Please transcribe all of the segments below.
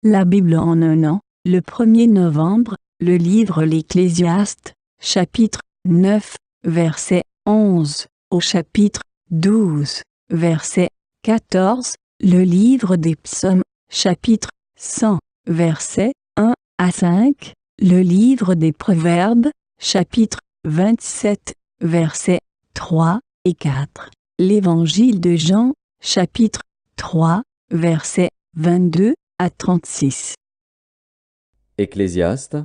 La Bible en un an, le 1er novembre, le livre L'Ecclésiaste, chapitre 9, verset 11, au chapitre 12, verset 14, le livre des Psaumes, chapitre 100, versets 1 à 5, le livre des Proverbes, chapitre 27, versets 3 et 4, l'Évangile de Jean, chapitre 3, versets 22 à 36. Ecclésiaste,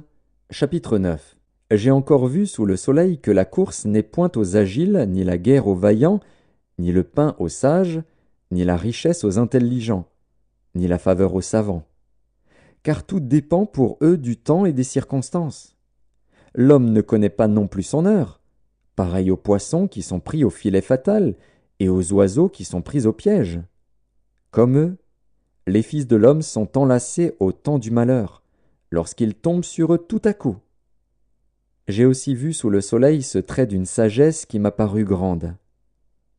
chapitre 9. J'ai encore vu sous le soleil que la course n'est point aux agiles, ni la guerre aux vaillants, ni le pain aux sages, ni la richesse aux intelligents, ni la faveur aux savants. Car tout dépend pour eux du temps et des circonstances. L'homme ne connaît pas non plus son heure, pareil aux poissons qui sont pris au filet fatal, et aux oiseaux qui sont pris au piège. Comme eux, les fils de l'homme sont enlacés au temps du malheur, lorsqu'ils tombent sur eux tout à coup. J'ai aussi vu sous le soleil ce trait d'une sagesse qui m'a paru grande.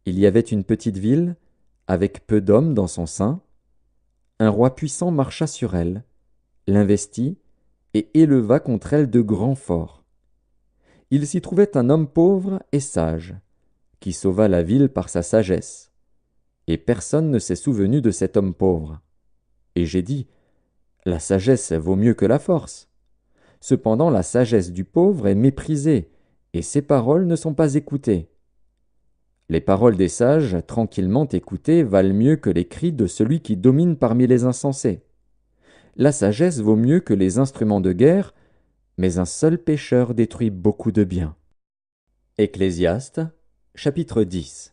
Il y avait une petite ville, avec peu d'hommes dans son sein. Un roi puissant marcha sur elle, l'investit, et éleva contre elle de grands forts. Il s'y trouvait un homme pauvre et sage, qui sauva la ville par sa sagesse. Et personne ne s'est souvenu de cet homme pauvre. Et j'ai dit, la sagesse vaut mieux que la force. Cependant la sagesse du pauvre est méprisée, et ses paroles ne sont pas écoutées. Les paroles des sages, tranquillement écoutées, valent mieux que les cris de celui qui domine parmi les insensés. La sagesse vaut mieux que les instruments de guerre, mais un seul pécheur détruit beaucoup de biens. Ecclésiaste, chapitre 10.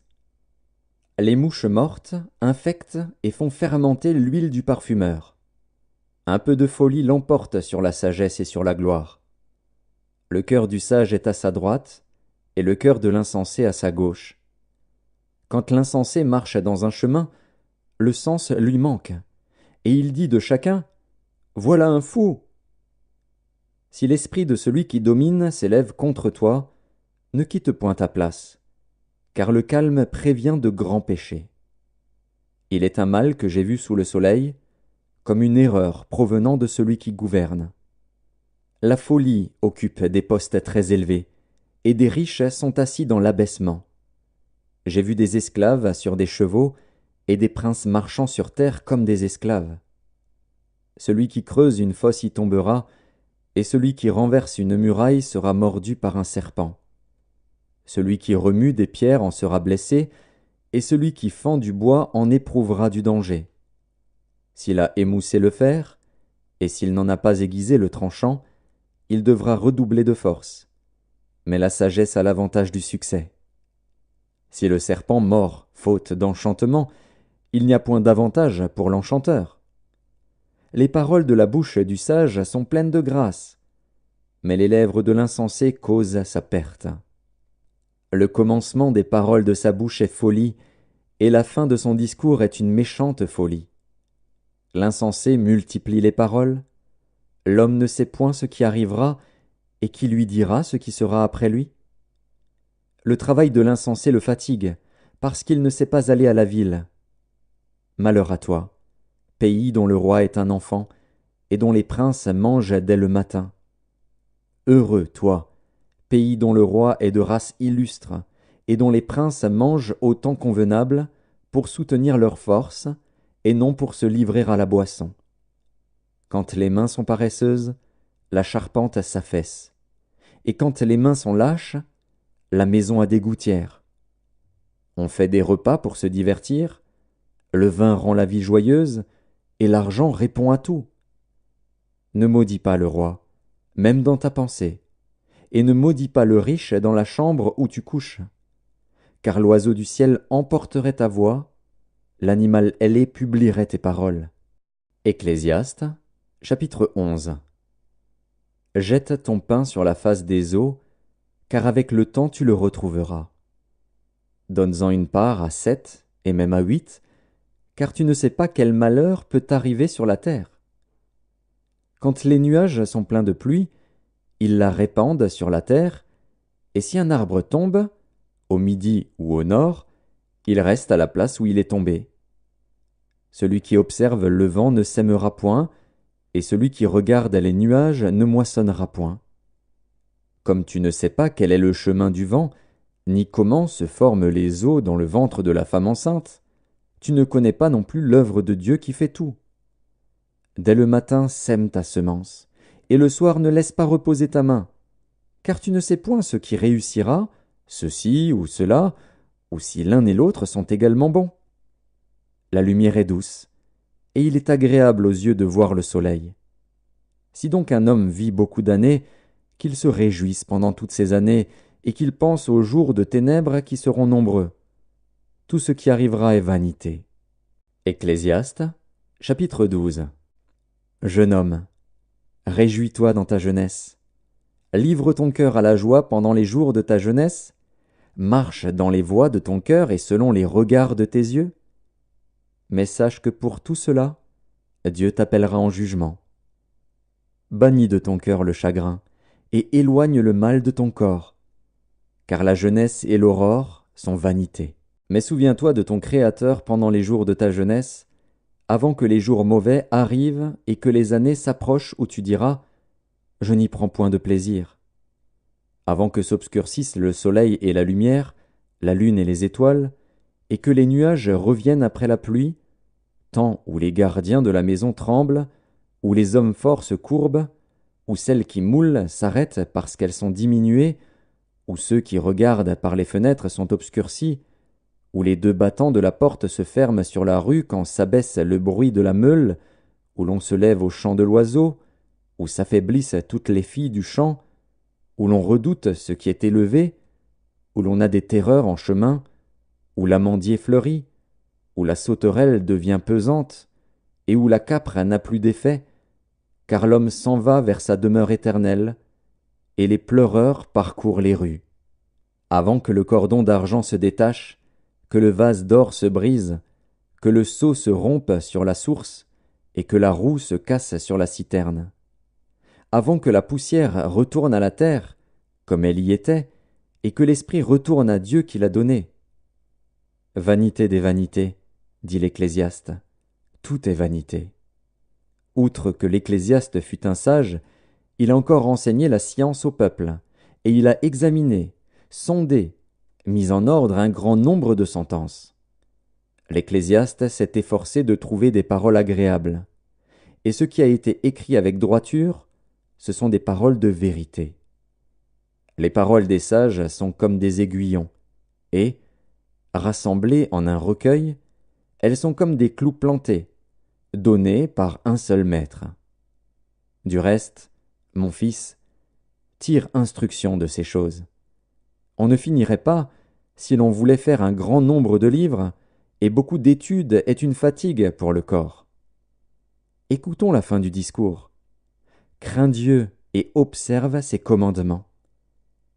Les mouches mortes infectent et font fermenter l'huile du parfumeur. Un peu de folie l'emporte sur la sagesse et sur la gloire. Le cœur du sage est à sa droite, et le cœur de l'insensé à sa gauche. Quand l'insensé marche dans un chemin, le sens lui manque, et il dit de chacun « Voilà un fou !» Si l'esprit de celui qui domine s'élève contre toi, ne quitte point ta place, car le calme prévient de grands péchés. Il est un mal que j'ai vu sous le soleil, comme une erreur provenant de celui qui gouverne. La folie occupe des postes très élevés, et des riches sont assis dans l'abaissement. J'ai vu des esclaves sur des chevaux, et des princes marchant sur terre comme des esclaves. Celui qui creuse une fosse y tombera, et celui qui renverse une muraille sera mordu par un serpent. Celui qui remue des pierres en sera blessé, et celui qui fend du bois en éprouvera du danger. S'il a émoussé le fer, et s'il n'en a pas aiguisé le tranchant, il devra redoubler de force. Mais la sagesse a l'avantage du succès. Si le serpent mord faute d'enchantement, il n'y a point d'avantage pour l'enchanteur. Les paroles de la bouche du sage sont pleines de grâce, mais les lèvres de l'insensé causent sa perte. Le commencement des paroles de sa bouche est folie, et la fin de son discours est une méchante folie. L'insensé multiplie les paroles. L'homme ne sait point ce qui arrivera, et qui lui dira ce qui sera après lui? Le travail de l'insensé le fatigue, parce qu'il ne sait pas aller à la ville. Malheur à toi, pays dont le roi est un enfant, et dont les princes mangent dès le matin. Heureux, toi, pays dont le roi est de race illustre, et dont les princes mangent au temps convenable, pour soutenir leur force, et non pour se livrer à la boisson. Quand les mains sont paresseuses, la charpente s'affaisse, et quand les mains sont lâches, la maison a des gouttières. On fait des repas pour se divertir, le vin rend la vie joyeuse, et l'argent répond à tout. Ne maudis pas le roi, même dans ta pensée, et ne maudis pas le riche dans la chambre où tu couches, car l'oiseau du ciel emporterait ta voix, l'animal ailé publierait tes paroles. Ecclésiaste, chapitre 11. Jette ton pain sur la face des eaux, car avec le temps tu le retrouveras. Donne-en une part à 7, et même à 8, car tu ne sais pas quel malheur peut t'arriver sur la terre. Quand les nuages sont pleins de pluie, ils la répandent sur la terre, et si un arbre tombe, au midi ou au nord, il reste à la place où il est tombé. Celui qui observe le vent ne sèmera point, et celui qui regarde les nuages ne moissonnera point. Comme tu ne sais pas quel est le chemin du vent, ni comment se forment les eaux dans le ventre de la femme enceinte, tu ne connais pas non plus l'œuvre de Dieu qui fait tout. Dès le matin sème ta semence, et le soir ne laisse pas reposer ta main, car tu ne sais point ce qui réussira, ceci ou cela, ou si l'un et l'autre sont également bons. La lumière est douce, et il est agréable aux yeux de voir le soleil. Si donc un homme vit beaucoup d'années, qu'il se réjouisse pendant toutes ces années, et qu'il pense aux jours de ténèbres qui seront nombreux. Tout ce qui arrivera est vanité. Ecclésiaste, chapitre 12. Jeune homme, réjouis-toi dans ta jeunesse. Livre ton cœur à la joie pendant les jours de ta jeunesse. Marche dans les voies de ton cœur et selon les regards de tes yeux. Mais sache que pour tout cela, Dieu t'appellera en jugement. Bannis de ton cœur le chagrin, et éloigne le mal de ton corps, car la jeunesse et l'aurore sont vanité. Mais souviens-toi de ton Créateur pendant les jours de ta jeunesse, avant que les jours mauvais arrivent et que les années s'approchent où tu diras « Je n'y prends point de plaisir ». Avant que s'obscurcissent le soleil et la lumière, la lune et les étoiles, et que les nuages reviennent après la pluie, temps où les gardiens de la maison tremblent, où les hommes forts se courbent, où celles qui moulent s'arrêtent parce qu'elles sont diminuées, où ceux qui regardent par les fenêtres sont obscurcis, où les deux battants de la porte se ferment sur la rue quand s'abaisse le bruit de la meule, où l'on se lève au chant de l'oiseau, où s'affaiblissent toutes les filles du champ, où l'on redoute ce qui est élevé, où l'on a des terreurs en chemin, où l'amandier fleurit, où la sauterelle devient pesante, et où la capre n'a plus d'effet, car l'homme s'en va vers sa demeure éternelle, et les pleureurs parcourent les rues. Avant que le cordon d'argent se détache, que le vase d'or se brise, que le seau se rompe sur la source, et que la roue se casse sur la citerne. Avant que la poussière retourne à la terre, comme elle y était, et que l'esprit retourne à Dieu qui l'a donné. Vanité des vanités, dit l'Ecclésiaste, tout est vanité. Outre que l'Ecclésiaste fut un sage, il a encore enseigné la science au peuple, et il a examiné, sondé, mis en ordre un grand nombre de sentences. L'Ecclésiaste s'est efforcé de trouver des paroles agréables, et ce qui a été écrit avec droiture, ce sont des paroles de vérité. Les paroles des sages sont comme des aiguillons, et, rassemblées en un recueil, elles sont comme des clous plantés, donnés par un seul maître. Du reste, mon fils, tire instruction de ces choses. On ne finirait pas, si l'on voulait faire un grand nombre de livres, et beaucoup d'études est une fatigue pour le corps. Écoutons la fin du discours. Crains Dieu et observe ses commandements.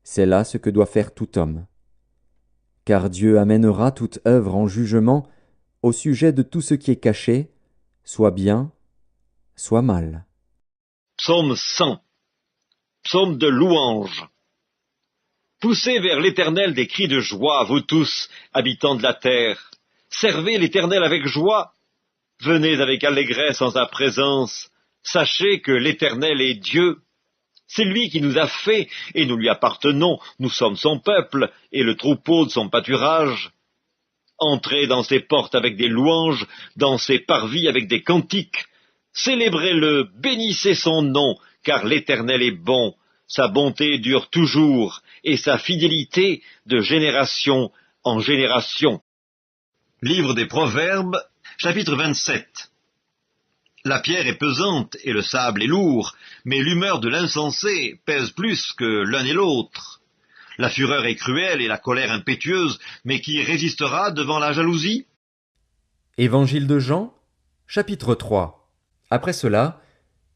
C'est là ce que doit faire tout homme. Car Dieu amènera toute œuvre en jugement au sujet de tout ce qui est caché, soit bien, soit mal. Psaume 100. Psaume de louange. Poussez vers l'Éternel des cris de joie, vous tous, habitants de la terre. Servez l'Éternel avec joie. Venez avec allégresse en sa présence. Sachez que l'Éternel est Dieu. C'est lui qui nous a fait, et nous lui appartenons. Nous sommes son peuple, et le troupeau de son pâturage. Entrez dans ses portes avec des louanges, dans ses parvis avec des cantiques. Célébrez-le, bénissez son nom, car l'Éternel est bon. Sa bonté dure toujours, et sa fidélité de génération en génération. Livre des Proverbes, chapitre 27. La pierre est pesante et le sable est lourd, mais l'humeur de l'insensé pèse plus que l'un et l'autre. La fureur est cruelle et la colère impétueuse, mais qui résistera devant la jalousie? Évangile de Jean, chapitre 3. Après cela,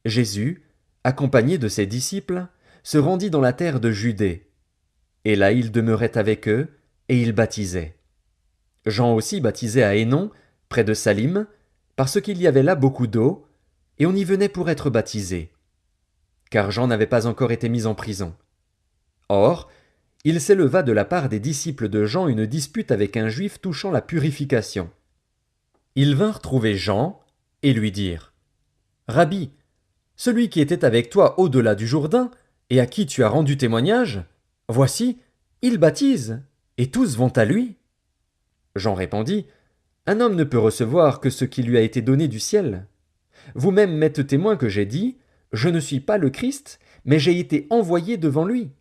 Jésus, accompagné de ses disciples, se rendit dans la terre de Judée. Et là il demeurait avec eux, et il baptisait. Jean aussi baptisait à Hénon, près de Salim, parce qu'il y avait là beaucoup d'eau, et on y venait pour être baptisé. Car Jean n'avait pas encore été mis en prison. Or, il s'éleva de la part des disciples de Jean une dispute avec un juif touchant la purification. Ils vinrent trouver Jean, et lui dirent « Rabbi, Celui qui était avec toi au-delà du Jourdain, et à qui tu as rendu témoignage, voici, il baptise, et tous vont à lui. Jean répondit, un homme ne peut recevoir que ce qui lui a été donné du ciel. Vous-même m'êtes témoin que j'ai dit, je ne suis pas le Christ, mais j'ai été envoyé devant lui.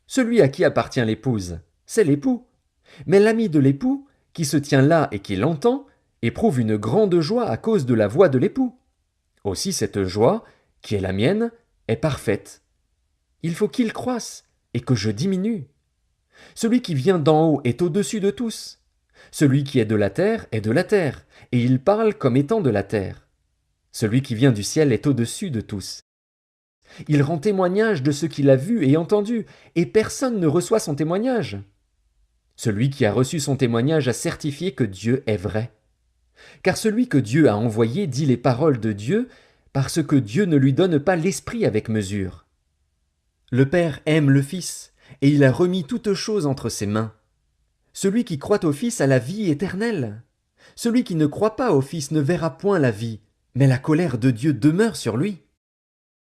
Celui à qui appartient l'épouse, c'est l'époux. Mais l'ami de l'époux, qui se tient là et qui l'entend, éprouve une grande joie à cause de la voix de l'époux. Aussi cette joie, qui est la mienne, est parfaite. Il faut qu'il croisse et que je diminue. Celui qui vient d'en haut est au-dessus de tous. Celui qui est de la terre est de la terre, et il parle comme étant de la terre. Celui qui vient du ciel est au-dessus de tous. Il rend témoignage de ce qu'il a vu et entendu, et personne ne reçoit son témoignage. Celui qui a reçu son témoignage a certifié que Dieu est vrai. Car celui que Dieu a envoyé dit les paroles de Dieu, parce que Dieu ne lui donne pas l'esprit avec mesure. Le Père aime le Fils, et il a remis toutes choses entre ses mains. Celui qui croit au Fils a la vie éternelle. Celui qui ne croit pas au Fils ne verra point la vie, mais la colère de Dieu demeure sur lui.